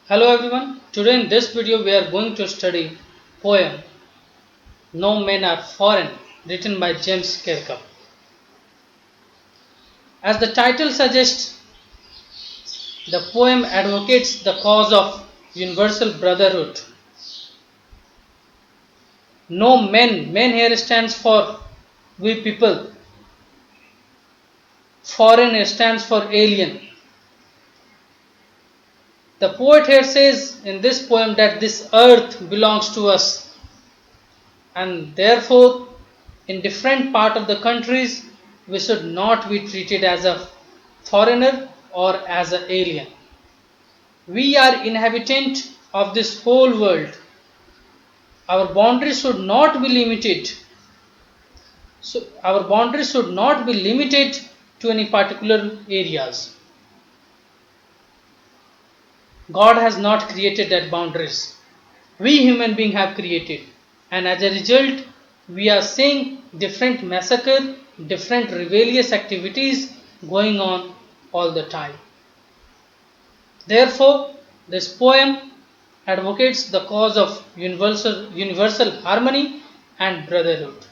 Hello everyone, today in this video we are going to study poem No Men Are Foreign written by James Kirkup. As the title suggests, the poem advocates the cause of universal brotherhood. No men, men here stands for we people, foreign stands for alien. The poet here says in this poem that this earth belongs to us and therefore in different part of the countries we should not be treated as a foreigner or as an alien. We are inhabitant of this whole world. Our boundaries should not be limited. So our boundaries should not be limited to any particular areas. God has not created that boundaries. We human beings have created, and as a result we are seeing different massacre, different rebellious activities going on all the time. Therefore, this poem advocates the cause of universal harmony and brotherhood.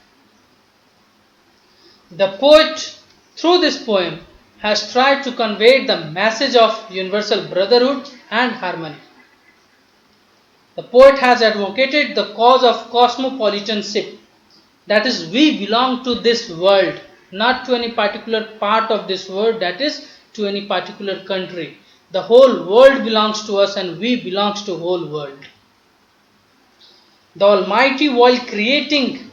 The poet, through this poem, has tried to convey the message of universal brotherhood and harmony. The poet has advocated the cause of cosmopolitanship. That is, we belong to this world, not to any particular part of this world, that is, to any particular country. The whole world belongs to us and we belong to the whole world. The Almighty, while creating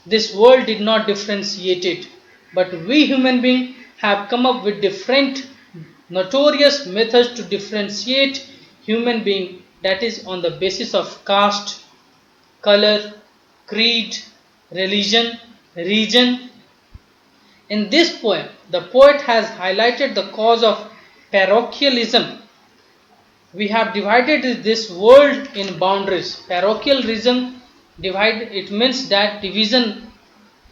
this world, did not differentiate it, but we human beings have come up with different notorious methods to differentiate human being, that is on the basis of caste, color, creed, religion, region. In this poem, the poet has highlighted the cause of parochialism. We have divided this world in boundaries. Parochialism it means that division,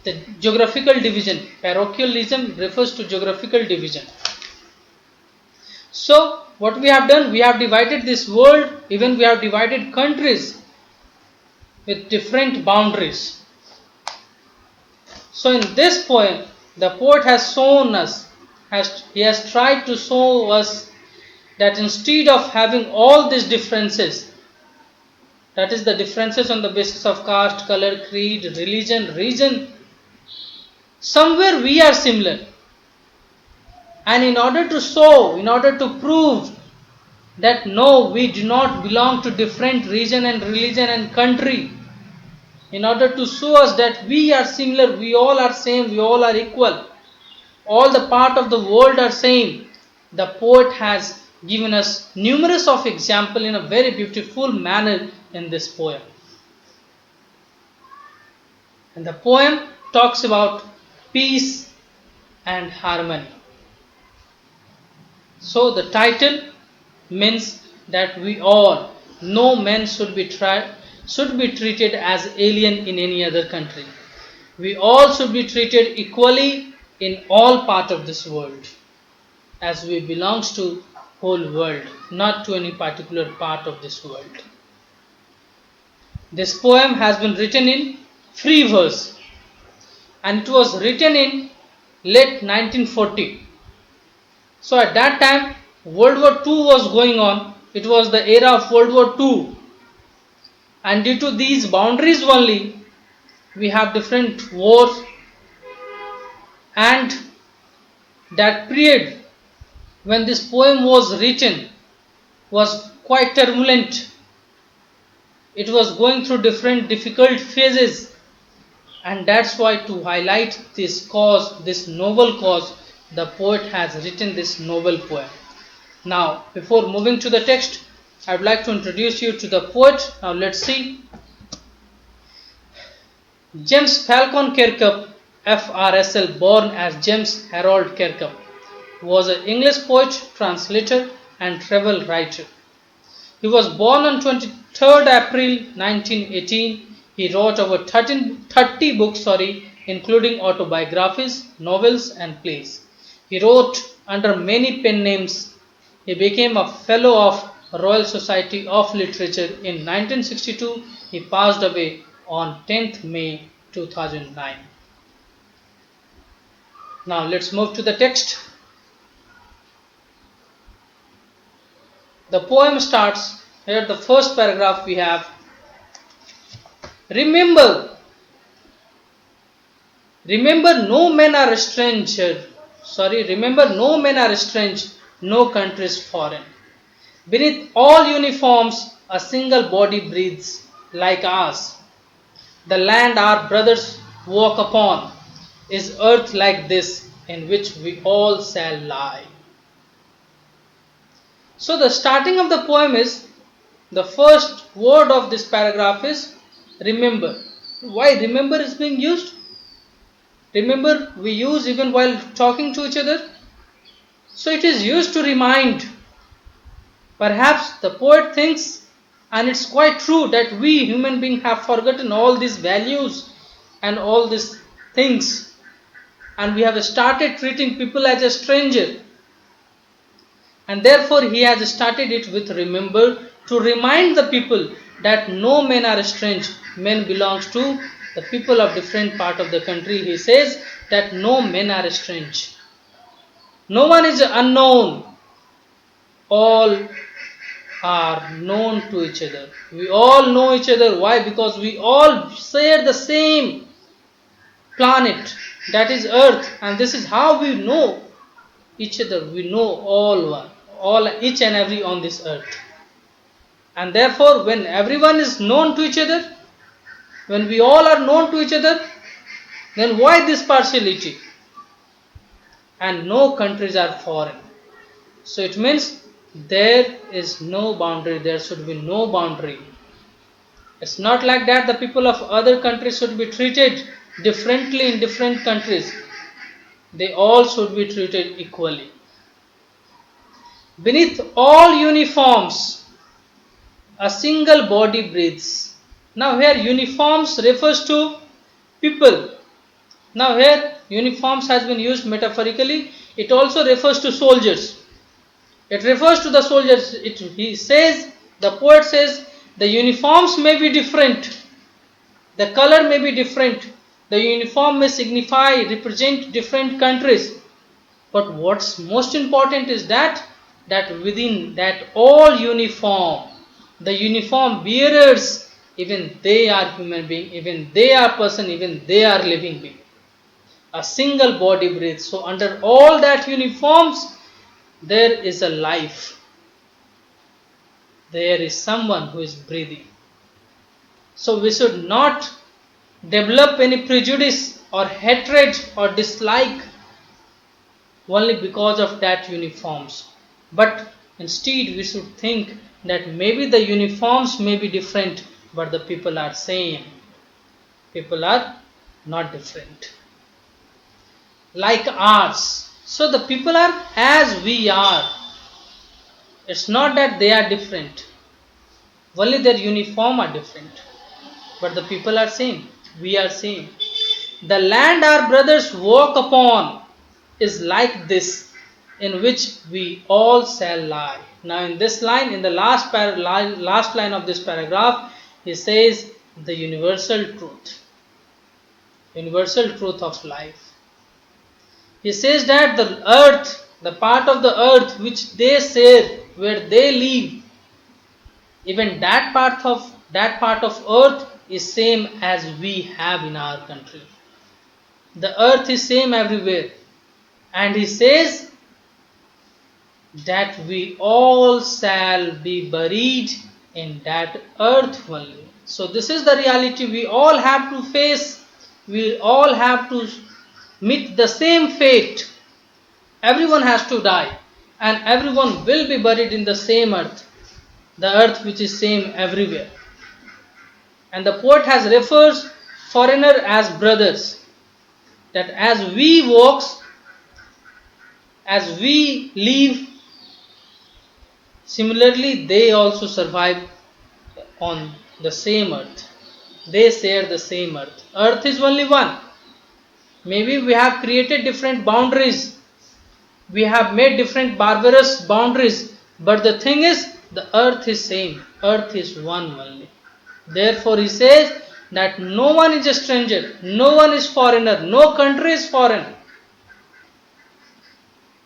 the geographical division. Parochialism refers to geographical division. So what we have done, we have divided this world, even we have divided countries with different boundaries. So in this poem, the poet has shown us, he has tried to show us that instead of having all these differences, that is the differences on the basis of caste, color, creed, religion, region, somewhere we are similar. And in order to show, in order to prove that no, we do not belong to different region and religion and country, in order to show us that we are similar, we all are same, we all are equal, all the part of the world are same, the poet has given us numerous of examples in a very beautiful manner in this poem. And the poem talks about peace and harmony. So the title means that we all, no man should be treated as alien in any other country. We all should be treated equally in all part of this world, as we belongs to whole world, not to any particular part of this world. This poem has been written in free verse and it was written in late 1940. So at that time World War II was going on. It was the era of World War II, and due to these boundaries only we have different wars, and that period when this poem was written was quite turbulent. It was going through different difficult phases, and that's why, to highlight this cause, this noble cause, the poet has written this noble poem. Now, before moving to the text, I would like to introduce you to the poet. Now let's see. James Falcon Kirkup, FRSL, born as James Harold Kirkup, was an English poet, translator and travel writer. He was born on 23rd April 1918. He wrote over 30 books, including autobiographies, novels and plays. He wrote under many pen names. He became a fellow of Royal Society of Literature in 1962. He passed away on 10th May 2009. Now let's move to the text. The poem starts here. The first paragraph we have, remember no men are remember no men are strange, no country is foreign. Beneath all uniforms a single body breathes like ours. The land our brothers walk upon is earth like this, in which we all shall lie. So the starting of the poem is, the first word of this paragraph is remember. Why remember is being used? Remember we use even while talking to each other. So it is used to remind. Perhaps the poet thinks, and it's quite true, that we human beings have forgotten all these values and all these things, and we have started treating people as a stranger. And therefore he has started it with remember, to remind the people that no men are strange, men belongs to the people of different part of the country. He says that no men are strange, no one is unknown, all are known to each other. We all know each other. Why? Because we all share the same planet, that is earth, and this is how we know each other. We know all each and every on this earth. And therefore when everyone is known to each other, when we all are known to each other, then why this partiality? And no countries are foreign. So it means there is no boundary, there should be no boundary. It's not like that the people of other countries should be treated differently in different countries. They all should be treated equally. Beneath all uniforms, a single body breathes. Now here uniforms refers to people. Now here uniforms has been used metaphorically. It also refers to soldiers. It refers to the soldiers. He says, the poet says, the uniforms may be different, the color may be different, the uniform may signify, represent different countries. But what's most important is that within that all uniform, the uniform bearers, even they are human being, even they are person, even they are living being. A single body breathes. So under all that uniforms, there is a life. There is someone who is breathing. So we should not develop any prejudice or hatred or dislike only because of that uniforms. But instead we should think that maybe the uniforms may be different, but the people are same. People are not different. Like ours. So the people are as we are. It's not that they are different. Only their uniform are different. But the people are same. We are same. The land our brothers walk upon is like this, in which we all shall lie. Now in this line, in the last line of this paragraph, he says the universal truth of life. He says that the earth, the part of the earth which they share, where they live, even that part of earth is same as we have in our country. The earth is same everywhere. And he says that we all shall be buried in that earth only. So this is the reality we all have to face. We all have to meet the same fate. Everyone has to die, and everyone will be buried in the same earth, the earth which is same everywhere. And the poet has refers foreigner as brothers, that as we walk, as we live, similarly they also survive on the same earth. They share the same earth. Earth is only one. Maybe we have created different boundaries. We have made different barbarous boundaries. But the thing is The earth is same. Earth is one only. Therefore he says that no one is a stranger, no one is foreigner, no country is foreign.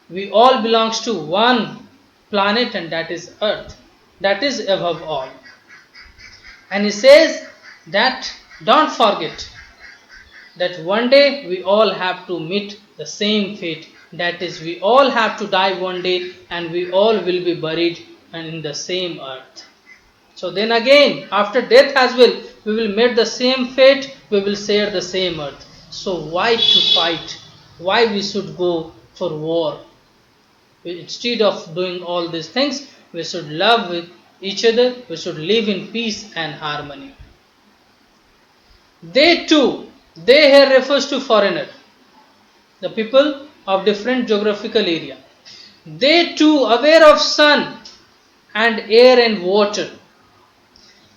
We all belongs to one planet, and that is earth. That is above all. And he says that don't forget that one day we all have to meet the same fate. That is, we all have to die one day and we all will be buried in the same earth. So then again, after death as well, we will meet the same fate, we will share the same earth. So why to fight? Why we should go for war? Instead of doing all these things, we should love with each other, we should live in peace and harmony. They too, they here refers to foreigner, the people of different geographical area. They too, aware of sun and air and water,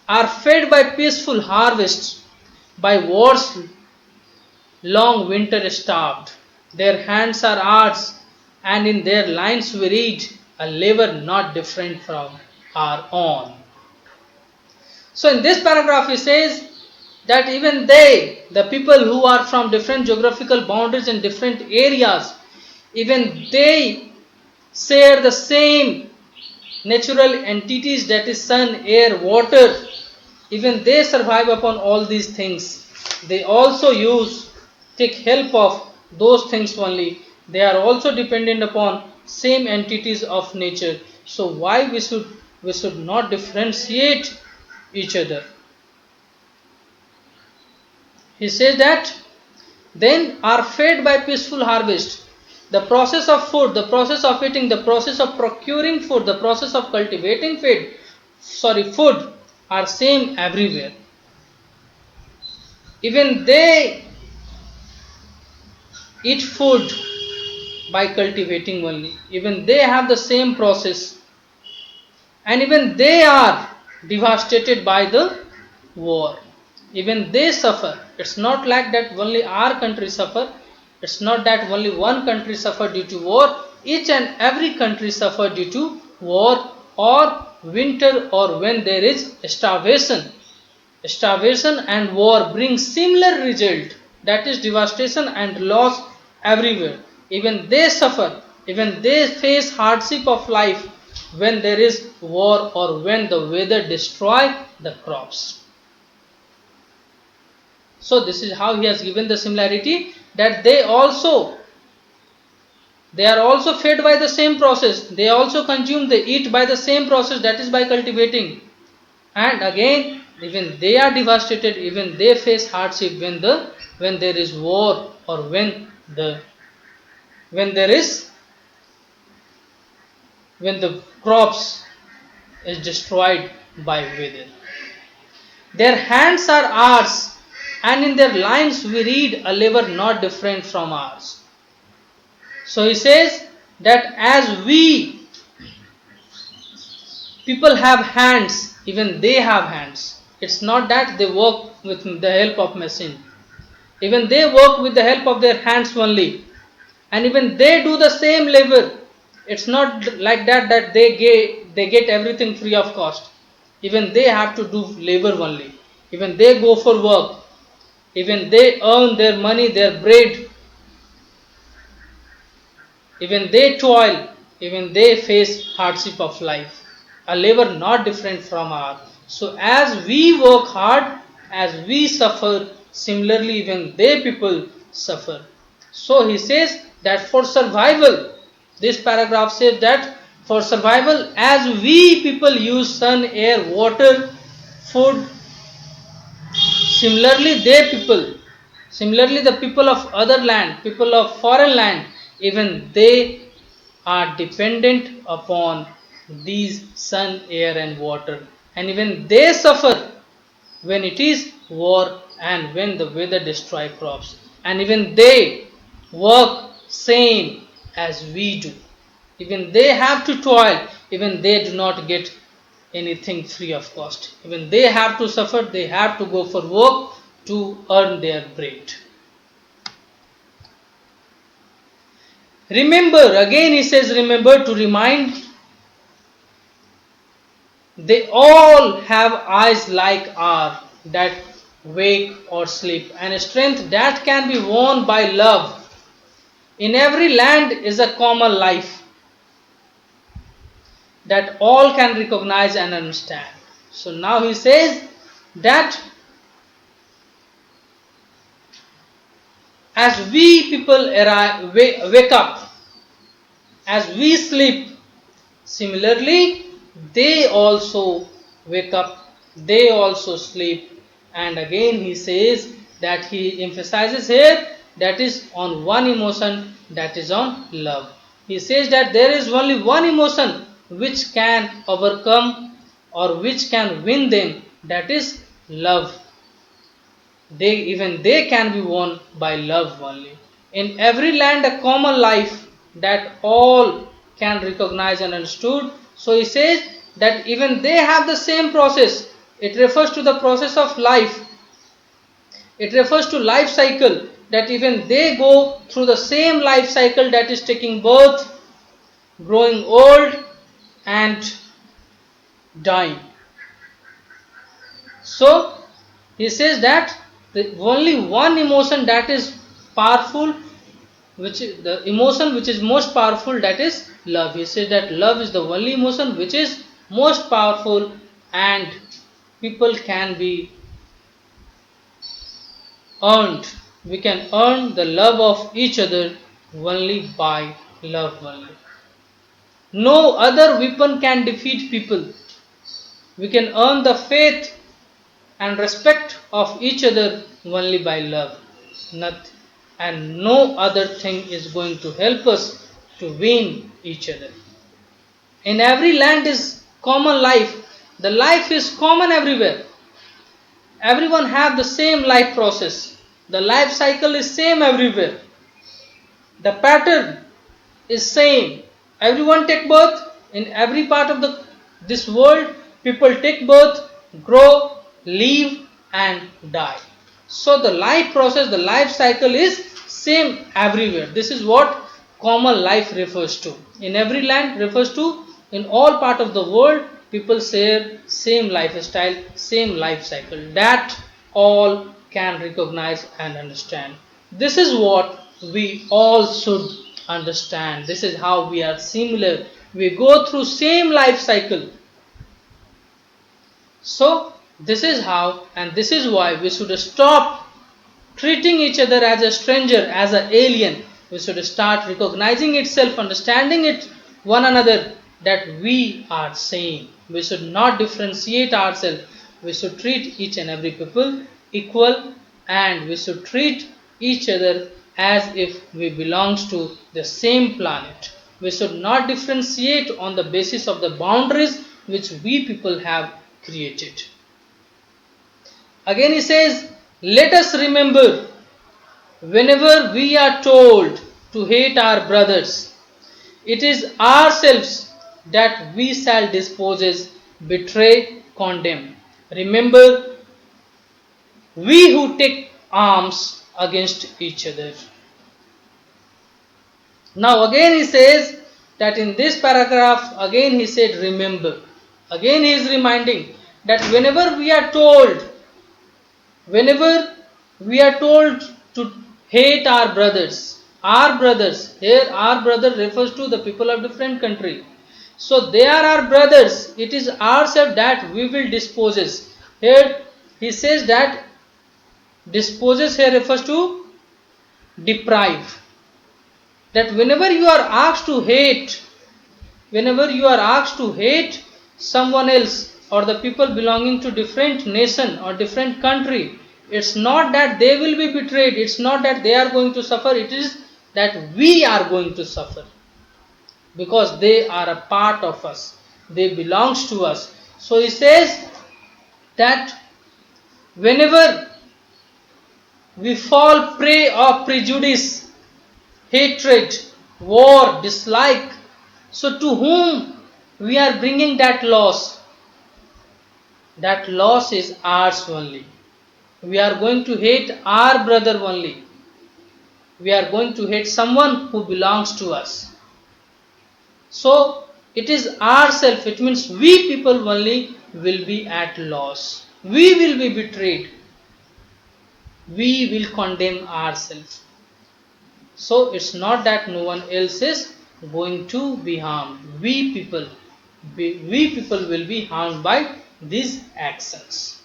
are fed by peaceful harvests, by wars long winter starved. Their hands are ours, and in their lines we read a labor not different from our own. So in this paragraph he says that even they, the people who are from different geographical boundaries and different areas, even they share the same natural entities, that is sun, air, water. Even they survive upon all these things. They also take help of those things only. They are also dependent upon same entities of nature. So why we should not differentiate each other? He says that then are fed by peaceful harvest. The process of food, the process of eating, the process of procuring food, the process of cultivating food are same everywhere. Even they eat food by cultivating only. Even they have the same process, and even they are devastated by the war. Even they suffer. It's not like that only our country suffer. It's not that only one country suffer due to war. Each and every country suffer due to war or winter or when there is starvation. Starvation and war bring similar result, that is devastation and loss everywhere. Even they suffer, even they face hardship of life when there is war or when the weather destroy the crops. So this is how he has given the similarity, that they are also fed by the same process, they also consume, they eat by the same process, that is by cultivating. And again, even they are devastated, even they face hardship when there is war or when the crops is destroyed by weather. Their hands are ours, and in their lines we read a labor not different from ours. So he says that as we people have hands, even they have hands. It's not that they work with the help of machine. Even they work with the help of their hands only. And even they do the same labor. It's not like that they get everything free of cost. Even they have to do labor only. Even they go for work. Even they earn their money, their bread. Even they toil. Even they face hardship of life. A labor not different from ours. So as we work hard, as we suffer, similarly even they people suffer. So he says that for survival, this paragraph says that for survival, as we people use sun, air, water, food, similarly the people of other land, people of foreign land, even they are dependent upon these sun, air and water, and even they suffer when it is war and when the weather destroy crops, and even they work same as we do. Even they have to toil, even they do not get anything free of cost. Even they have to suffer, they have to go for work to earn their bread. Remember, again he says, remember to remind They all have eyes like ours that wake or sleep, and a strength that can be won by love. In every land is a common life that all can recognize and understand. So now he says that as we people wake up, as we sleep, similarly they also wake up, they also sleep. And again he says that he emphasizes here that is on one emotion, that is on love. He says that there is only one emotion which can overcome or which can win them, that is love. They can be won by love only. In every land a common life that all can recognize and understood. So he says that even they have the same process. It refers to the process of life. It refers to life cycle, that even they go through the same life cycle, that is taking birth, growing old and dying. So he says that the only one emotion that is powerful, which is the emotion which is most powerful, that is love. He says that love is the only emotion which is most powerful, and people can be earned. We can earn the love of each other only by love only. No other weapon can defeat people. We can earn the faith and respect of each other only by love. Nothing. And no other thing is going to help us to win each other. In every land is common life. The life is common everywhere. Everyone have the same life process. The life cycle is same everywhere. The pattern is same. Everyone take birth in every part of this world. People take birth, grow, live, and die. So the life process, the life cycle is same everywhere. This is what common life refers to. In every land refers to in all part of the world, people share same lifestyle, same life cycle that all can recognize and understand. This is what we all should understand. This is how we are similar. We go through same life cycle. So this is how, and this is why we should stop treating each other as a stranger, as an alien. We should start recognizing itself, understanding it one another, that we are same. We should not differentiate ourselves. We should treat each and every people equal, and we should treat each other as if we belongs to the same planet. We should not differentiate on the basis of the boundaries which we people have created. Again he says, let us remember, whenever we are told to hate our brothers, it is ourselves that we shall dispose, betray, condemn. Remember, we who take arms against each other. Now again he says that in this paragraph, again he said remember. Again he is reminding that whenever we are told to hate our brothers, here our brother refers to the people of different country. So they are our brothers. It is ourselves that we will dispose. Here he says that disposes here refers to deprive. That whenever you are asked to hate someone else or the people belonging to different nation or different country, it's not that they will be betrayed, it's not that they are going to suffer, it is that we are going to suffer, because they are a part of us, they belongs to us. So he says that whenever we fall prey of prejudice, hatred, war, dislike, so to whom we are bringing that loss? That loss is ours only. We are going to hate our brother only. We are going to hate someone who belongs to us. So It is ourself. It means we people only will be at loss. We will be betrayed. We will condemn ourselves. So it's not that no one else is going to be harmed. We people will be harmed by these actions.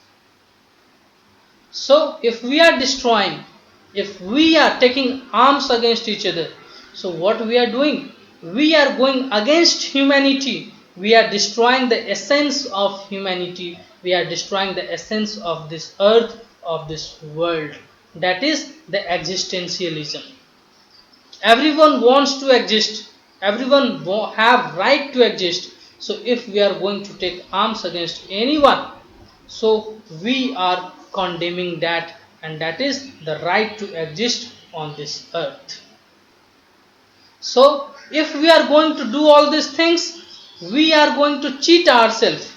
So if we are destroying, if we are taking arms against each other, so what we are doing? We are going against humanity. We are destroying the essence of humanity. We are destroying the essence of this earth, of this world. That is the existentialism. Everyone wants to exist. Everyone have right to exist. So if we are going to take arms against anyone, so we are condemning that, and that is the right to exist on this earth. So if we are going to do all these things, we are going to cheat ourselves.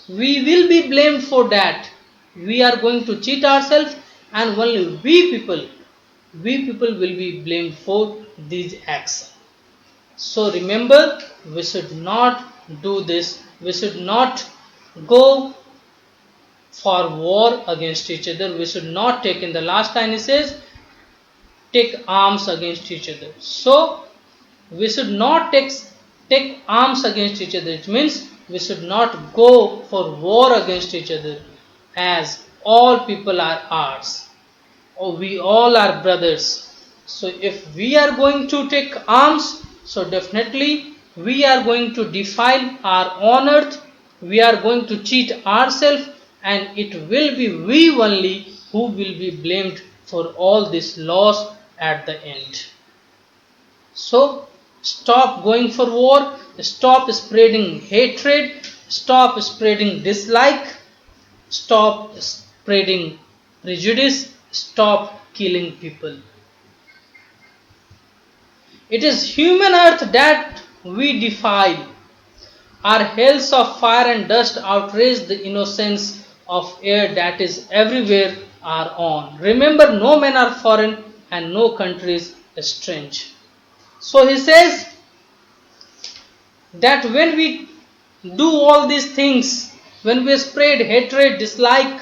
We will be blamed for that. We are going to cheat ourselves, and only we people will be blamed for these acts. So remember, we should not do this. We should not go for war against each other. We should not take, in the last line it says, take arms against each other. So we should not take arms against each other. It means we should not go for war against each other, as all people are ours. Oh, we all are brothers. So if we are going to take arms, so definitely we are going to defile our own earth, we are going to cheat ourselves, and it will be we only who will be blamed for all this loss at the end. So stop going for war, stop spreading hatred, stop spreading dislike, stop spreading prejudice, stop killing people. It is human earth that we defile. Our hells of fire and dust outrage the innocence of air that is everywhere are on. Remember, no men are foreign and no country is strange. So he says that when we do all these things, when we spread hatred, dislike,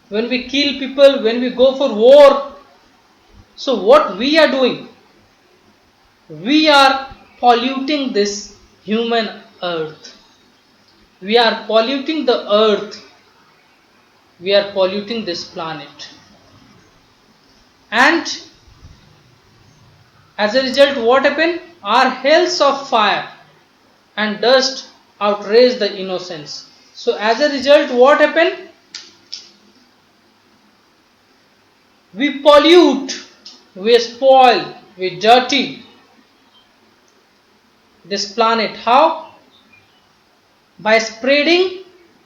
when we kill people, when we go for war, so what we are doing? We are polluting this human earth. We are polluting the earth. We are polluting this planet. And as a result, what happened? Our hells of fire and dust outrage the innocence. So as a result, what happened? We pollute, we spoil, we dirty this planet. How? By spreading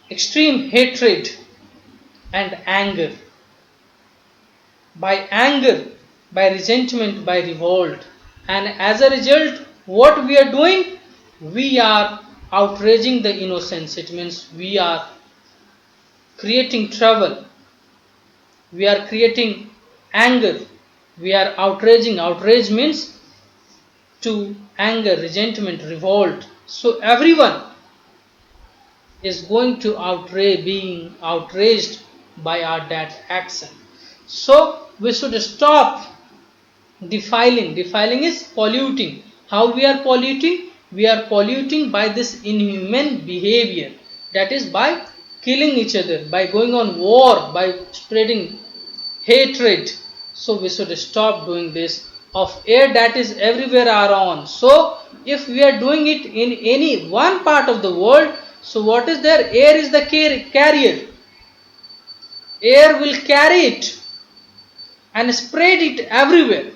extreme hatred and anger. By anger, by resentment, by revolt. And as a result, what we are doing? We are outraging the innocence. It means we are creating trouble. We are creating anger. We are outraging. Outrage means to anger, resentment, revolt. So everyone is going to being outraged by our that action. So we should stop defiling. Defiling is polluting. How we are polluting? We are polluting by this inhuman behavior. That is by killing each other, by going on war, by spreading hatred. So we should stop doing this. Of air that is everywhere are on. So if we are doing it in any one part of the world, so what is there? Air is the carrier. Air will carry it and spread it everywhere,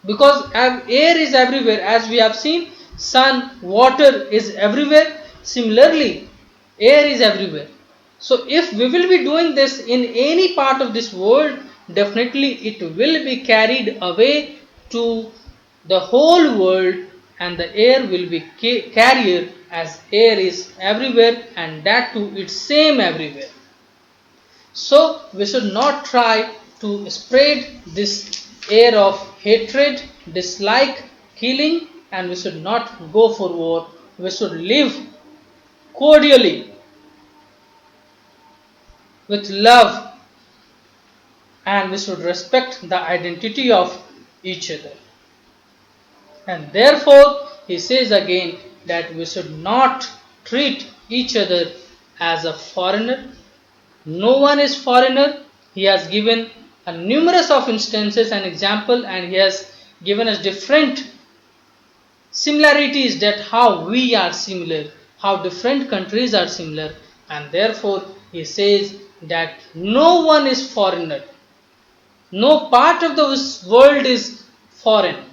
because air is everywhere. As we have seen, sun, water is everywhere. Similarly, air is everywhere. So if we will be doing this in any part of this world, definitely it will be carried away to the whole world, and the air will be carrier, as air is everywhere, and that too it's same everywhere. So we should not try to spread this air of hatred, dislike, killing, and we should not go for war. We should live cordially with love, and we should respect the identity of each other. And therefore, he says again that we should not treat each other as a foreigner. No one is foreigner. He has given a numerous of instances and example, and he has given us different similarities that how we are similar, how different countries are similar, and therefore he says that no one is foreigner. No part of the world is foreign.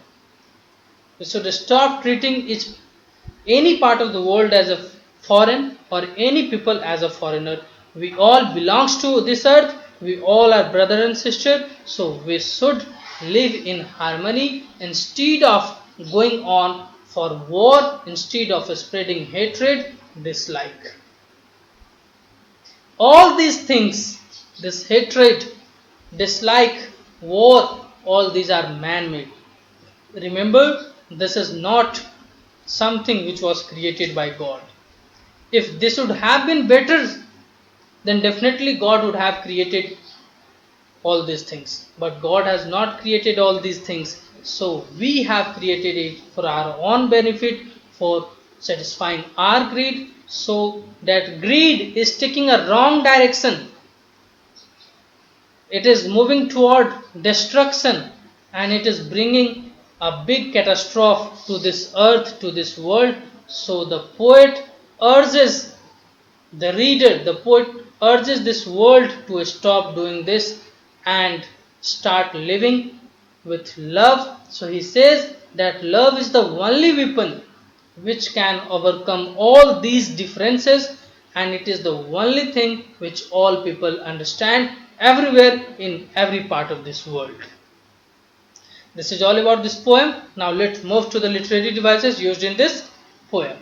We should stop treating any part of the world as a foreign or any people as a foreigner. We all belongs to this earth. We all are brother and sister. So we should live in harmony instead of going on for war, instead of spreading hatred, dislike. All these things, this hatred, dislike, war, all these are man-made. Remember, this is not something which was created by God. If this would have been better, then definitely God would have created all these things. But God has not created all these things. So we have created it for our own benefit, for satisfying our greed. So that greed is taking a wrong direction. It is moving toward destruction, and it is bringing a big catastrophe to this earth, to this world. So the poet urges the reader, the poet urges this world to stop doing this and start living with love. So he says that love is the only weapon which can overcome all these differences, and it is the only thing which all people understand everywhere in every part of this world. This is all about this poem. Now let's move to the literary devices used in this poem.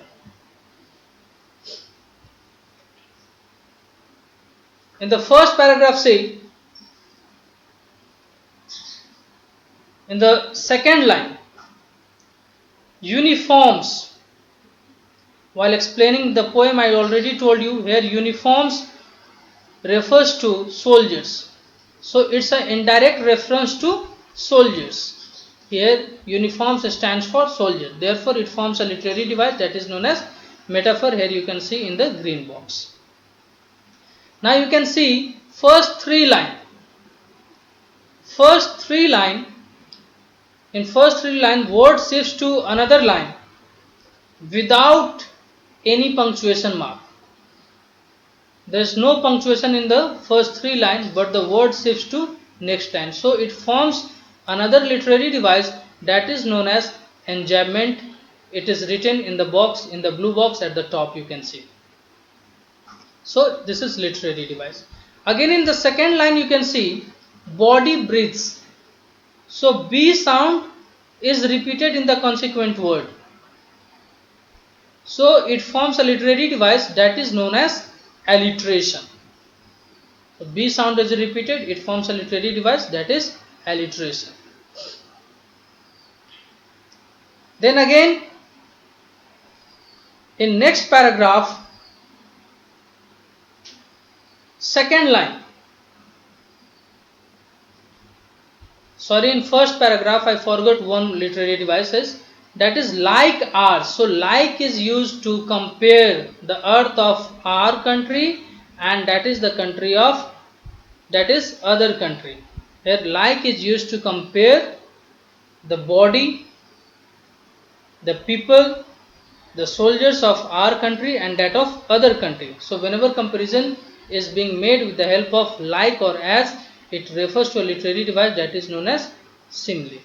In the first paragraph, say, in the second line, uniforms. While explaining the poem, I already told you here uniforms refers to soldiers. So it's an indirect reference to soldiers. Here uniforms stands for soldier. Therefore it forms a literary device that is known as metaphor. Here you can see in the green box. Now you can see first three line. In first three line, word shifts to another line without any punctuation mark. There is no punctuation in the first three lines, but the word shifts to next line. So it forms another literary device that is known as enjambment. It is written in the box, in the blue box at the top, you can see. So this is literary device. Again in the second line you can see body breathes. So B sound is repeated in the consequent word. So it forms a literary device that is known as alliteration. So B sound is repeated, it forms a literary device that is alliteration. Then again in next paragraph, second line. Sorry, in first paragraph I forgot one literary devices, that is like ours. So like is used to compare the earth of our country and that is the country of that is other country. Here like is used to compare the body, the people, the soldiers of our country and that of other country. So whenever comparison is being made with the help of like or as, it refers to a literary device that is known as simile.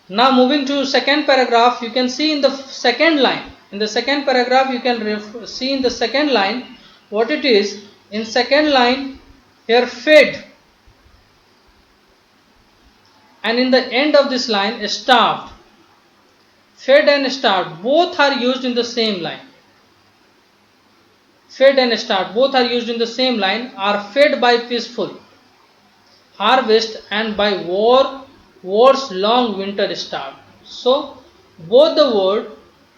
Now moving to second paragraph, you can see in the second line. In the second paragraph, you can see in the second line what it is. In second line, here fed, and in the end of this line, starved. Fed and starved both are used in the same line. Fed and starved both are used in the same line, are fed by peaceful. harvest, and by war's long winter start. So both the words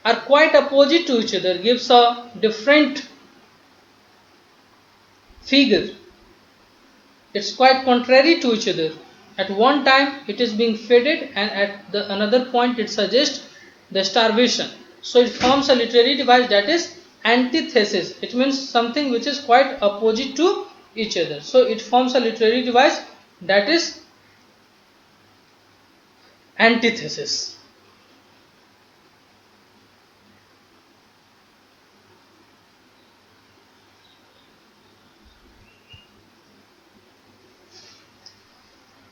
are quite opposite to each other, gives a different figure. It's quite contrary to each other. At one time it is being faded, and at the another point it suggests the starvation. So it forms a literary device that is antithesis. It means something which is quite opposite to each other. So it forms a literary device that is antithesis.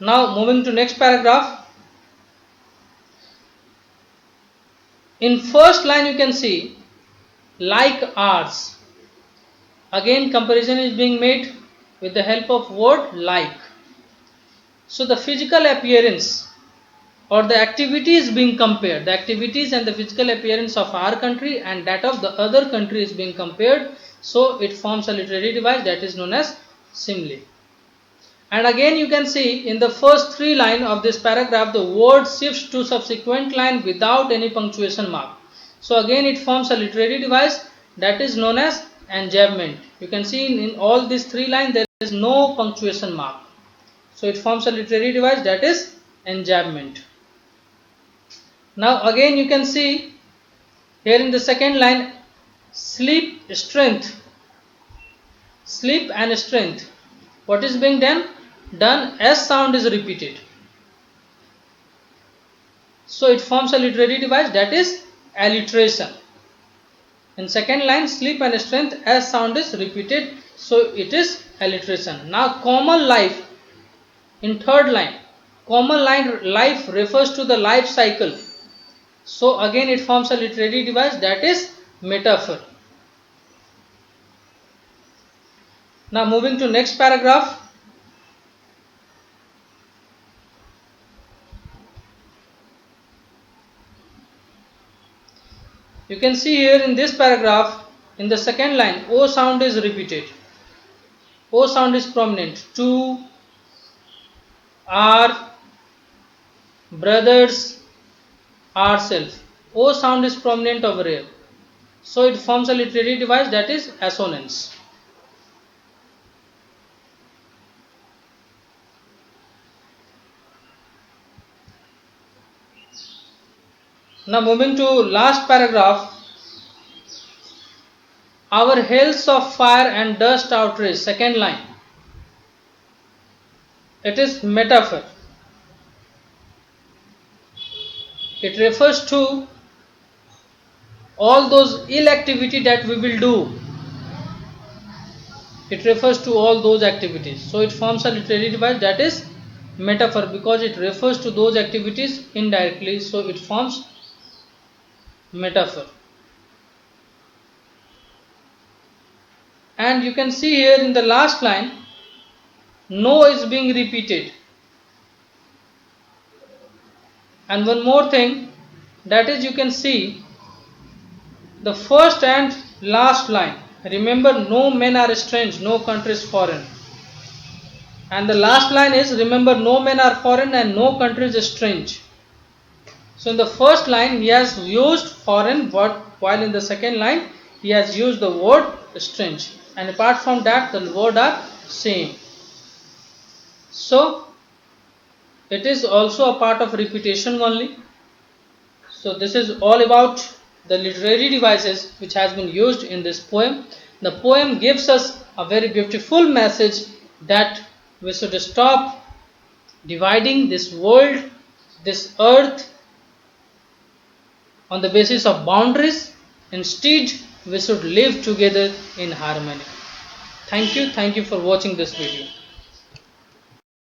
Now moving to next paragraph. In first line you can see like ours. Again comparison is being made with the help of word like. So the physical appearance or the activity is being compared. The activities and the physical appearance of our country and that of the other country is being compared. So it forms a literary device that is known as simile. And again you can see in the first three lines of this paragraph the word shifts to subsequent line without any punctuation mark. So again it forms a literary device that is known as enjambment. You can see in all these three lines there is no punctuation mark. So it forms a literary device that is enjambment. Now again you can see here in the second line sleep, strength, sleep and strength. What is being done? S sound is repeated. So it forms a literary device that is alliteration. In second line sleep and strength S sound is repeated. So it is alliteration. Now common life. In third line common line life refers to the life cycle. So again it forms a literary device that is metaphor. Now moving to next paragraph. You can see here in this paragraph in the second line O sound is repeated. O sound is prominent. To, our, brothers, ourself. O sound is prominent over here. So it forms a literary device that is assonance. Now moving to last paragraph. Our hells of fire and dust outrage. Second line. It is metaphor. It refers to all those ill activity that we will do. It refers to all those activities. So it forms a literary device that is metaphor because it refers to those activities indirectly. So it forms metaphor. And you can see here in the last line no is being repeated. And one more thing, that is you can see the first and last line. Remember, no men are strange, no country is foreign. And the last line is remember, no men are foreign and no country is strange. So in the first line he has used foreign word, while in the second line he has used the word strange. And apart from that the word are same. So it is also a part of repetition only. So this is all about the literary devices which has been used in this poem. The poem gives us a very beautiful message that we should stop dividing this world, this earth on the basis of boundaries. Instead, we should live together in harmony. Thank you for watching this video.